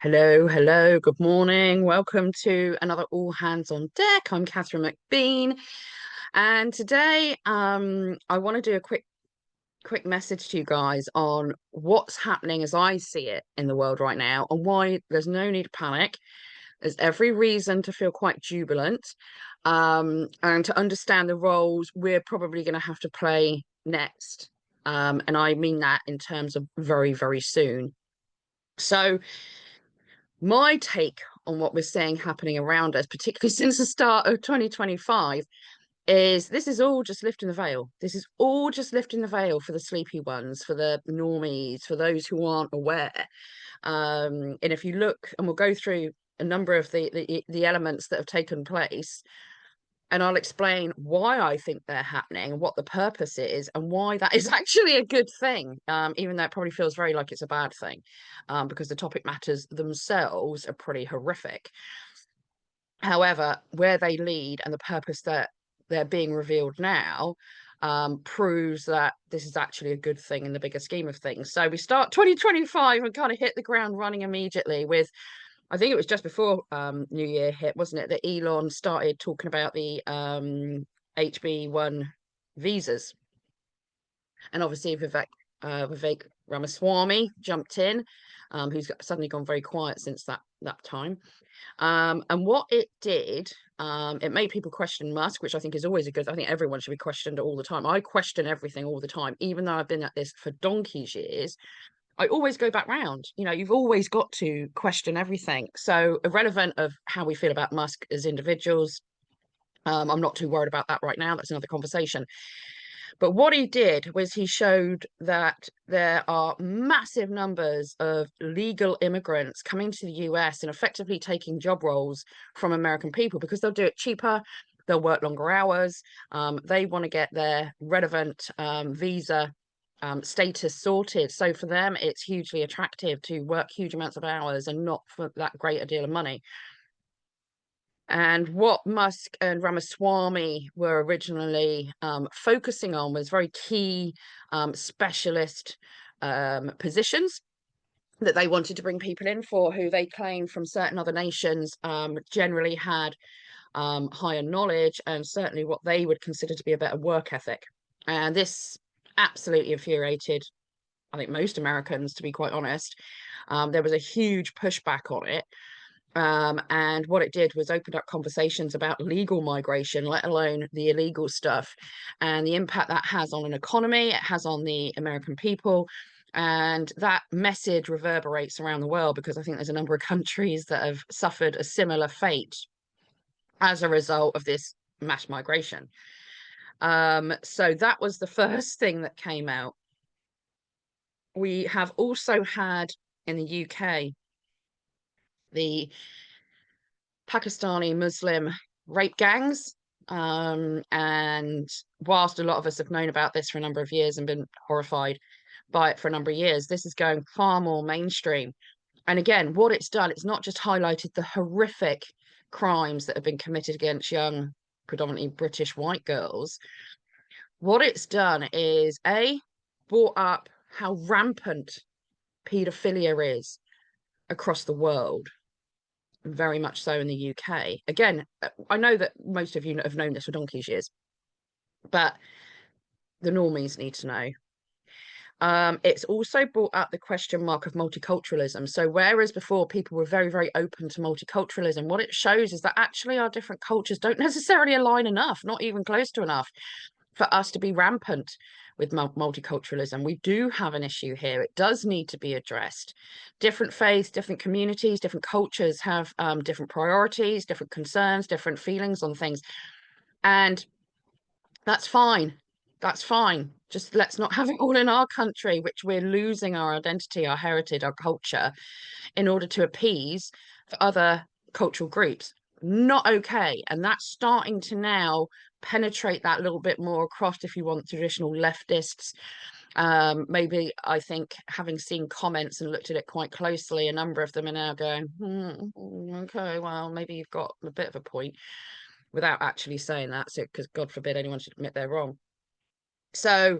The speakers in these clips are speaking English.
Hello, hello, good morning. Welcome to another All Hands on Deck. I'm Katherine McBean, and today I want to do a quick message to you guys on what's happening as I see it in the world right now and why there's no need to panic. There's every reason to feel quite jubilant, and to understand the roles we're probably going to have to play next. And I mean that in terms of very, very soon. So my take on what we're seeing happening around us, particularly since the start of 2025, is this is all just lifting the veil. This is all just lifting the veil for the sleepy ones, for the normies, for those who aren't aware. And if you look, and we'll go through a number of the elements that have taken place, and I'll explain why I think they're happening and what the purpose is and why that is actually a good thing, even though it probably feels very like it's a bad thing, because the topic matters themselves are pretty horrific. However, where they lead and the purpose that they're being revealed now proves that this is actually a good thing in the bigger scheme of things. So we start 2025 and kind of hit the ground running immediately with, I think it was just before New Year hit, wasn't it, that Elon started talking about the HB1 visas. And obviously Vivek Ramaswamy jumped in, who's suddenly gone very quiet since that time. And what it did, it made people question Musk, which I think is always a good. I think everyone should be questioned all the time. I question everything all the time, even though I've been at this for donkey's years. I always go back round. You know, you've always got to question everything. So, irrelevant of how we feel about Musk as individuals, I'm not too worried about that right now. That's another conversation. But what he did was he showed that there are massive numbers of legal immigrants coming to the US and effectively taking job roles from American people because they'll do it cheaper, they'll work longer hours, they want to get their relevant visa status sorted. So for them, it's hugely attractive to work huge amounts of hours and not for that great a deal of money. And what Musk and Ramaswamy were originally focusing on was very key specialist positions that they wanted to bring people in for, who they claimed from certain other nations generally had higher knowledge and certainly what they would consider to be a better work ethic. And this absolutely infuriated, I think, most Americans, to be quite honest. There was a huge pushback on it. And what it did was opened up conversations about legal migration, let alone the illegal stuff, and the impact that has on an economy, it has on the American people. And that message reverberates around the world because I think there's a number of countries that have suffered a similar fate as a result of this mass migration. So that was the first thing that came out. We have also had in the UK the Pakistani Muslim rape gangs. And whilst a lot of us have known about this for a number of years and been horrified by it for a number of years, this is going far more mainstream. And again, what it's done, it's not just highlighted the horrific crimes that have been committed against young, predominantly British white girls. What it's done is brought up how rampant paedophilia is across the world, very much so in the UK. Again, I know that most of you have known this for donkey's years, but the normies need to know. It's also brought up the question mark of multiculturalism. So whereas before people were very, very open to multiculturalism, what it shows is that actually our different cultures don't necessarily align enough, not even close to enough, for us to be rampant with multiculturalism. We do have an issue here. It does need to be addressed. Different faiths, different communities, different cultures have different priorities, different concerns, different feelings on things. And that's fine. That's fine. Just let's not have it all in our country, which we're losing our identity, our heritage, our culture in order to appease for other cultural groups. Not okay. And that's starting to now penetrate that little bit more across, if you want, traditional leftists. Maybe I think, having seen comments and looked at it quite closely, a number of them are now going, okay, well, maybe you've got a bit of a point, without actually saying that. So, because God forbid anyone should admit they're wrong. So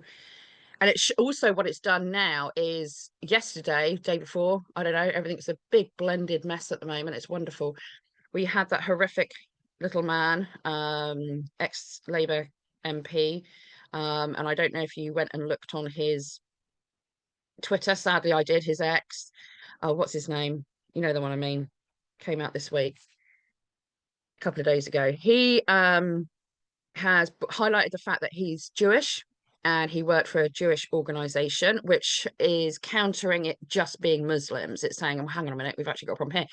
And also what it's done now is yesterday, day before, I don't know, everything's a big blended mess at the moment. It's wonderful. We had that horrific little man, ex-Labour MP, and I don't know if you went and looked on his Twitter. Sadly, I did. His ex, what's his name? You know the one I mean. Came out this week, a couple of days ago. He has highlighted the fact that he's Jewish and he worked for a Jewish organization, which is countering it just being Muslims. It's saying, oh, hang on a minute, we've actually got a problem here.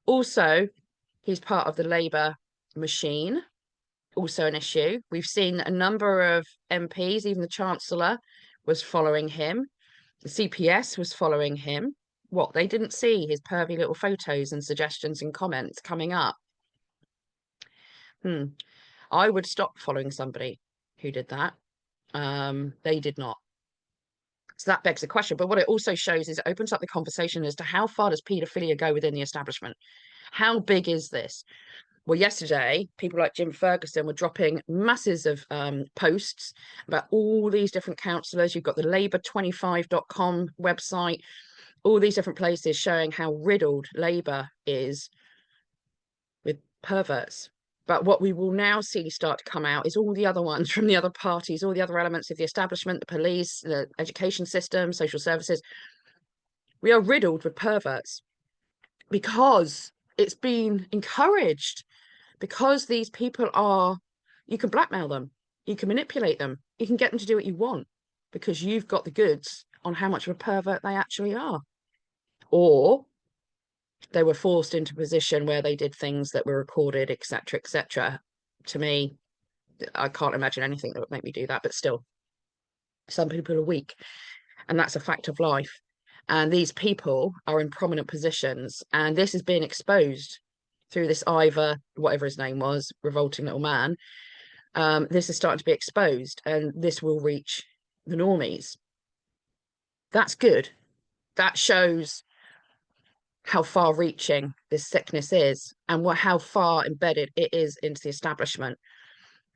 Also, he's part of the Labour machine, also an issue. We've seen a number of MPs, even the Chancellor was following him. The CPS was following him. What, they didn't see his pervy little photos and suggestions and comments coming up? I would stop following somebody who did that. They did not. So that begs the question. But what it also shows is it opens up the conversation as to how far does paedophilia go within the establishment? How big is this? Well, yesterday, people like Jim Ferguson were dropping masses of posts about all these different councillors. You've got the labour25.com website, all these different places showing how riddled Labour is with perverts. But what we will now see start to come out is all the other ones from the other parties, all the other elements of the establishment, the police, the education system, social services. We are riddled with perverts because it's been encouraged, because these people are, you can blackmail them, you can manipulate them, you can get them to do what you want because you've got the goods on how much of a pervert they actually are. Or they were forced into a position where they did things that were recorded, etc., etc. To me, I can't imagine anything that would make me do that, but still, some people are weak, and that's a fact of life. And these people are in prominent positions, and this is being exposed through this Ivor, whatever his name was, revolting little man. This is starting to be exposed, and this will reach the normies. That's good. That shows how far-reaching this sickness is and how far embedded it is into the establishment.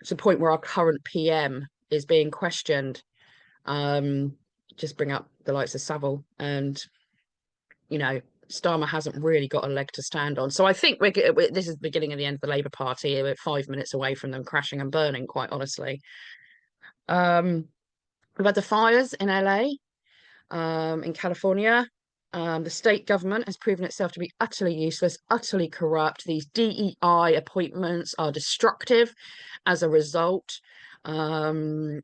To the point where our current PM is being questioned. Just bring up the likes of Savile, and Starmer hasn't really got a leg to stand on. So I think this is the beginning of the end of the Labour Party. We're 5 minutes away from them crashing and burning, quite honestly. We've had the fires in LA, in California. The state government has proven itself to be utterly useless, utterly corrupt. These DEI appointments are destructive as a result. And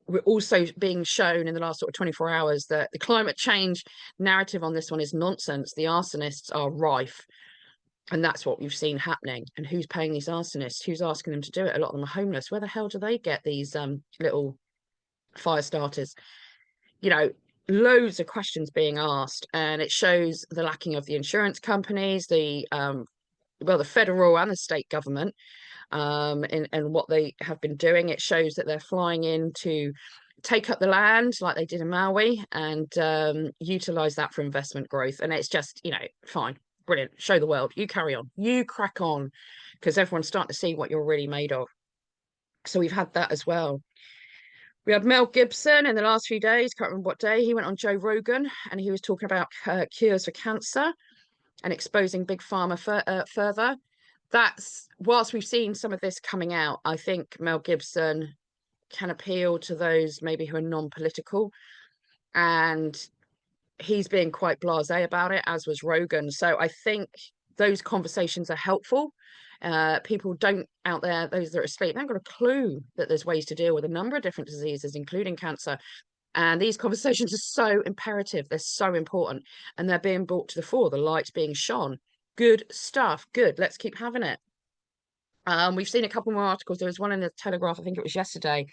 we're also being shown in the last sort of 24 hours that the climate change narrative on this one is nonsense. The arsonists are rife. And that's what we've seen happening. And who's paying these arsonists? Who's asking them to do it? A lot of them are homeless. Where the hell do they get these little fire starters? Loads of questions being asked, and it shows the lacking of the insurance companies, the federal and the state government, and what they have been doing. It shows that they're flying in to take up the land like they did in Maui and utilize that for investment growth. And it's just, fine, brilliant, show the world, you carry on, you crack on, because everyone's starting to see what you're really made of. So we've had that as well. We had Mel Gibson in the last few days, can't remember what day, he went on Joe Rogan and he was talking about cures for cancer and exposing Big Pharma further. That's, whilst we've seen some of this coming out, I think Mel Gibson can appeal to those maybe who are non-political, and he's being quite blasé about it, as was Rogan. So I think those conversations are helpful. People don't out there, those that are asleep, they haven't got a clue that there's ways to deal with a number of different diseases, including cancer. And these conversations are so imperative. They're so important. And they're being brought to the fore. The light's being shone. Good stuff. Good. Let's keep having it. We've seen a couple more articles. There was one in the Telegraph, I think it was yesterday,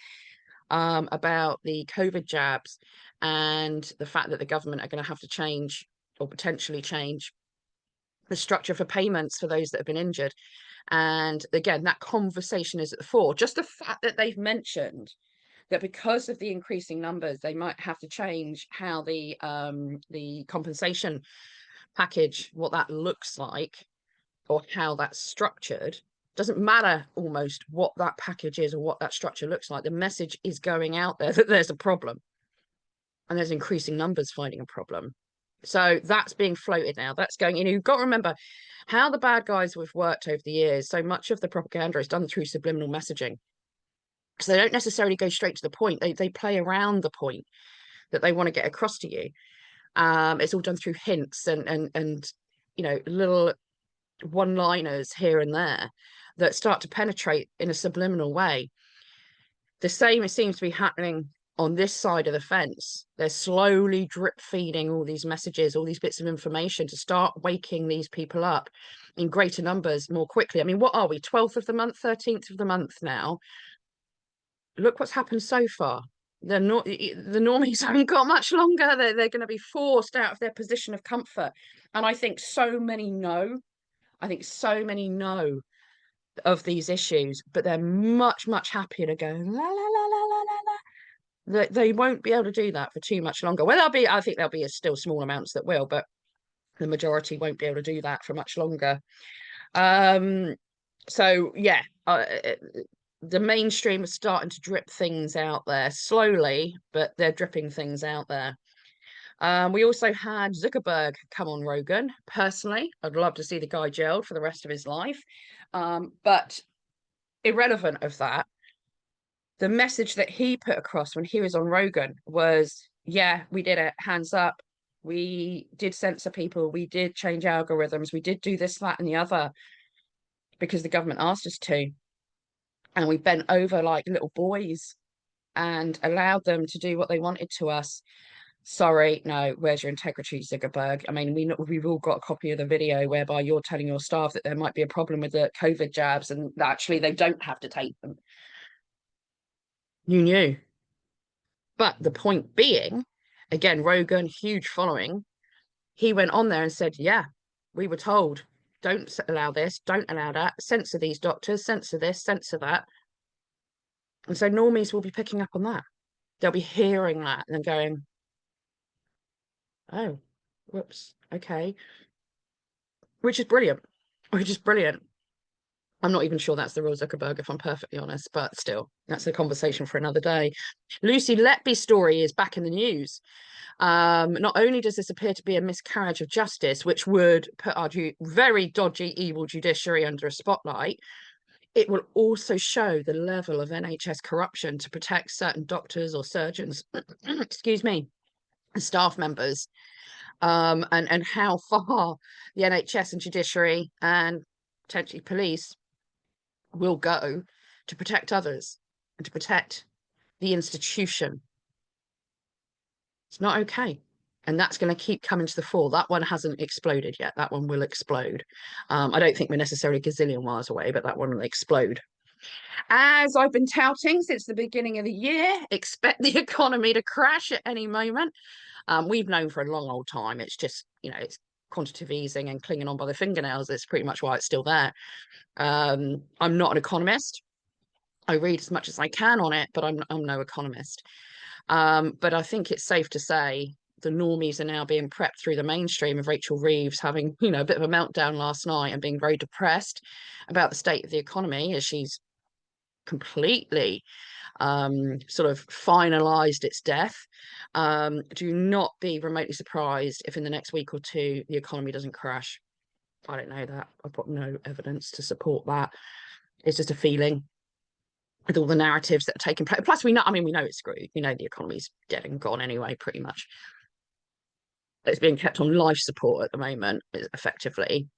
about the COVID jabs and the fact that the government are going to have to change, or potentially change, the structure for payments for those that have been injured. And again, that conversation is at the fore. Just the fact that they've mentioned that because of the increasing numbers, they might have to change how the compensation package, what that looks like, or how that's structured, Doesn't matter almost what that package is or what that structure looks like. The message is going out there that there's a problem, and there's increasing numbers finding a problem. So that's being floated now. That's going, you've got to remember how the bad guys have worked over the years. So much of the propaganda is done through subliminal messaging. So they don't necessarily go straight to the point. They play around the point that they want to get across to you. It's all done through hints and little one-liners here and there that start to penetrate in a subliminal way. The same, it seems to be happening on this side of the fence. They're slowly drip feeding all these messages, all these bits of information to start waking these people up in greater numbers more quickly. I mean, what are we, 12th of the month, 13th of the month now? Look what's happened so far. The normies haven't got much longer. They're going to be forced out of their position of comfort. And I think so many know. I think so many know of these issues, but they're much, much happier to go la la la la la la la. They won't be able to do that for too much longer. Well, I think there'll be still small amounts that will, but the majority won't be able to do that for much longer. So yeah, the mainstream is starting to drip things out there slowly, but they're dripping things out there. We also had Zuckerberg come on Rogan. Personally, I'd love to see the guy jailed for the rest of his life. But irrelevant of that, the message that he put across when he was on Rogan was, yeah, we did it, hands up. We did censor people. We did change algorithms. We did do this, that, and the other because the government asked us to. And we bent over like little boys and allowed them to do what they wanted to us. Sorry, no, where's your integrity, Zuckerberg? I mean, we've all got a copy of the video whereby you're telling your staff that there might be a problem with the COVID jabs and actually they don't have to take them. You knew. But the point being, again, Rogan, huge following, he went on there and said, yeah, we were told, don't allow this, don't allow that, censor these doctors, censor this, censor that. And so normies will be picking up on that. They'll be hearing that and going, oh, whoops, okay. Which is brilliant. Which is brilliant. I'm not even sure that's the real Zuckerberg, if I'm perfectly honest, but still, that's a conversation for another day. Lucy Letby's story is back in the news. Not only does this appear to be a miscarriage of justice, which would put our very dodgy, evil judiciary under a spotlight, it will also show the level of NHS corruption to protect certain doctors or surgeons, excuse me, staff members, and how far the NHS and judiciary and potentially police will go to protect others and to protect the institution. It's not okay. And that's going to keep coming to the fore. That one hasn't exploded yet. That one will explode. I don't think we're necessarily a gazillion miles away, but that one will explode. As I've been touting since the beginning of the year, expect the economy to crash at any moment. We've known for a long old time. It's just, it's quantitative easing and clinging on by the fingernails. It's pretty much why it's still there. I'm not an economist. I read as much as I can on it, but I'm no economist. But I think it's safe to say the normies are now being prepped through the mainstream of Rachel Reeves having, a bit of a meltdown last night and being very depressed about the state of the economy as she's completely sort of finalized its death. Do not be remotely surprised if in the next week or two the economy doesn't crash. I don't know that. I've got no evidence to support that. It's just a feeling with all the narratives that are taking place. Plus, we know it's screwed. The economy's dead and gone anyway, pretty much. It's being kept on life support at the moment, effectively.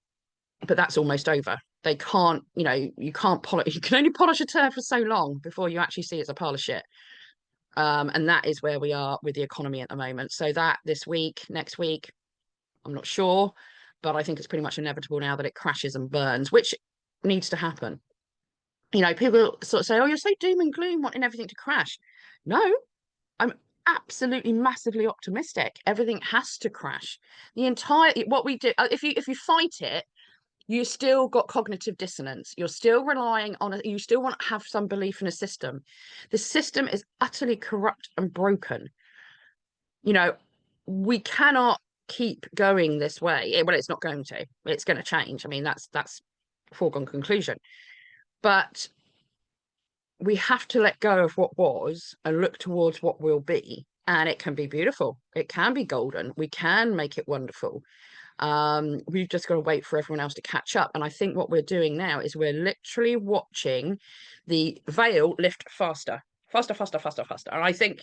But that's almost over. They can't, you can't polish, you can only polish a turd for so long before you actually see it's a pile of shit. And that is where we are with the economy at the moment. So that this week, next week, I'm not sure, but I think it's pretty much inevitable now that it crashes and burns, which needs to happen. People sort of say, oh, you're so doom and gloom wanting everything to crash. No, I'm absolutely massively optimistic. Everything has to crash. What we do, if you fight it, you still got cognitive dissonance. You're still relying on you still want to have some belief in a system. The system is utterly corrupt and broken. We cannot keep going this way. Well, it's not going to. It's going to change. I mean, that's foregone conclusion. But we have to let go of what was and look towards what will be. And it can be beautiful. It can be golden. We can make it wonderful. We've just got to wait for everyone else to catch up. And I think what we're doing now is we're literally watching the veil lift faster, faster, faster, faster, faster. And I think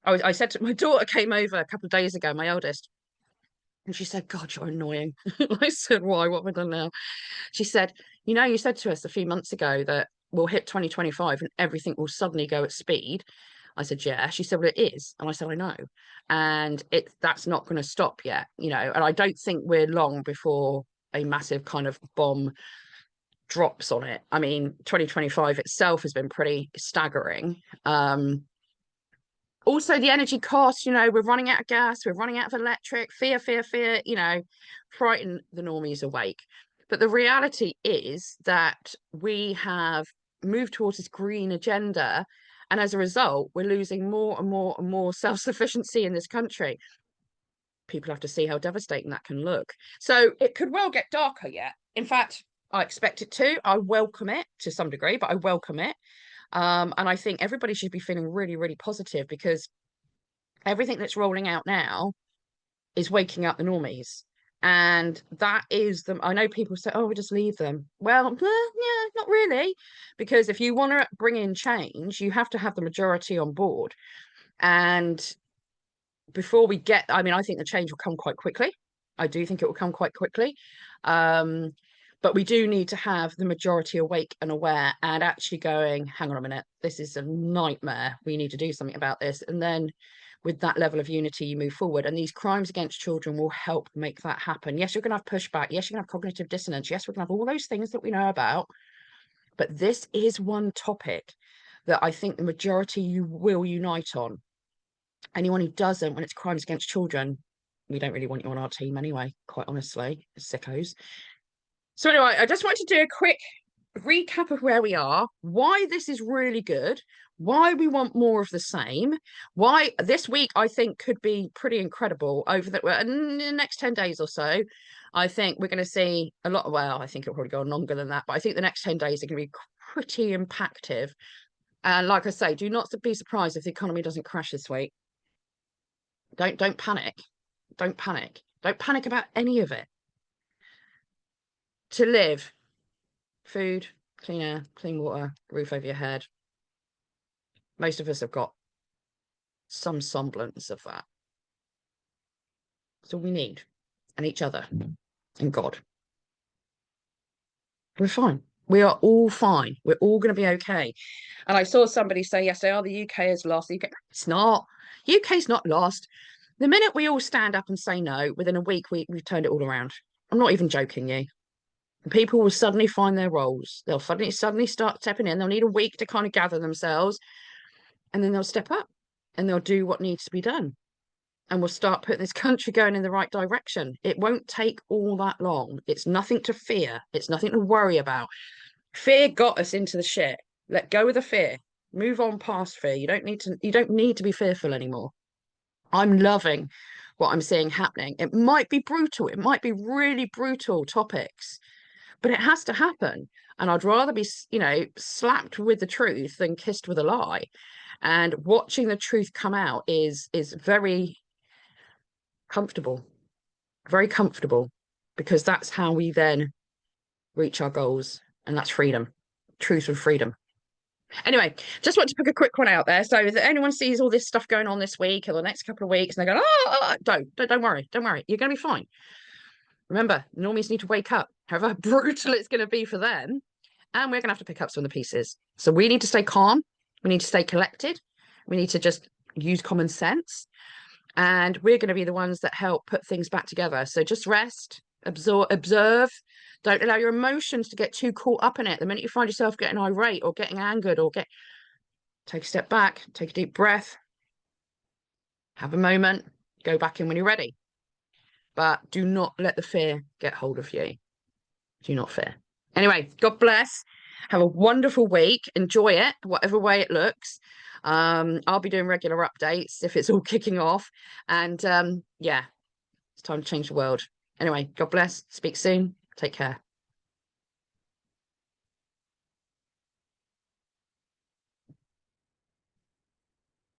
I said to my daughter, came over a couple of days ago, my eldest, and she said, God, you're annoying. I said, why? What have I done now? She said, you said to us a few months ago that we'll hit 2025 and everything will suddenly go at speed. I said, yeah. She said, well, it is. And I said, I know. And that's not going to stop yet, and I don't think we're long before a massive kind of bomb drops on it. I mean, 2025 itself has been pretty staggering. Also the energy costs, we're running out of gas, we're running out of electric, fear, frighten the normies awake. But the reality is that we have moved towards this green agenda, and as a result we're losing more and more and more self-sufficiency in this country. People have to see how devastating that can look. So it could well get darker yet. In fact, I expect it to. I welcome it to some degree, but I welcome it. And I think everybody should be feeling really, really positive, because everything that's rolling out now is waking up the normies. And that is them. I know people say, oh, we just leave them. Well, yeah, not really. Because if you want to bring in change, you have to have the majority on board. And before we get, I think the change will come quite quickly. I do think it will come quite quickly. But we do need to have the majority awake and aware and actually going, hang on a minute, this is a nightmare. We need to do something about this. And then with that level of unity, you move forward. And these crimes against children will help make that happen. Yes, you're going to have pushback. Yes, you're going to have cognitive dissonance. Yes, we're going to have all those things that we know about. But this is one topic that I think the majority you will unite on. Anyone who doesn't, when it's crimes against children, we don't really want you on our team anyway, quite honestly, sickos. So anyway, I just want to do a quick recap of where we are, why this is really good, why we want more of the same, why this week I think could be pretty incredible over in the next 10 days or so. I think we're going to see a lot. Well, I think it'll probably go on longer than that, but I think the next 10 days are going to be pretty impactful. And like I say, do not be surprised if the economy doesn't crash this week. Don't panic. Don't panic. Don't panic about any of it. To live, food, clean air, clean water, roof over your head. Most of us have got some semblance of that. That's all we need. And each other. And God. We're fine. We are all fine. We're all going to be okay. And I saw somebody say yesterday, oh, the UK has lost. The UK. It's not. UK's not lost. The minute we all stand up and say no, within a week, we've turned it all around. I'm not even joking you. People will suddenly find their roles. They'll suddenly start stepping in. They'll need a week to kind of gather themselves, and then they'll step up and they'll do what needs to be done. And we'll start putting this country going in the right direction. It won't take all that long. It's nothing to fear. It's nothing to worry about. Fear got us into the shit. Let go of the fear. Move on past fear. You don't need to be fearful anymore. I'm loving what I'm seeing happening. It might be brutal. It might be really brutal topics, but it has to happen. And I'd rather be, slapped with the truth than kissed with a lie. And watching the truth come out is very comfortable, because that's how we then reach our goals, and that's freedom, truth and freedom. Anyway, just want to pick a quick one out there. So if anyone sees all this stuff going on this week or the next couple of weeks and they're going, don't worry, you're going to be fine. Remember, normies need to wake up, however brutal it's going to be for them. And we're going to have to pick up some of the pieces. So we need to stay calm. We need to stay collected. We need to just use common sense. And we're going to be the ones that help put things back together. So just rest, observe. Don't allow your emotions to get too caught up in it. The minute you find yourself getting irate or getting angered take a step back, take a deep breath, have a moment, go back in when you're ready. But do not let the fear get hold of you. Do not fear. Anyway, God bless. Have a wonderful week. Enjoy it, whatever way it looks. I'll be doing regular updates if it's all kicking off. And yeah, it's time to change the world. Anyway, God bless. Speak soon. Take care.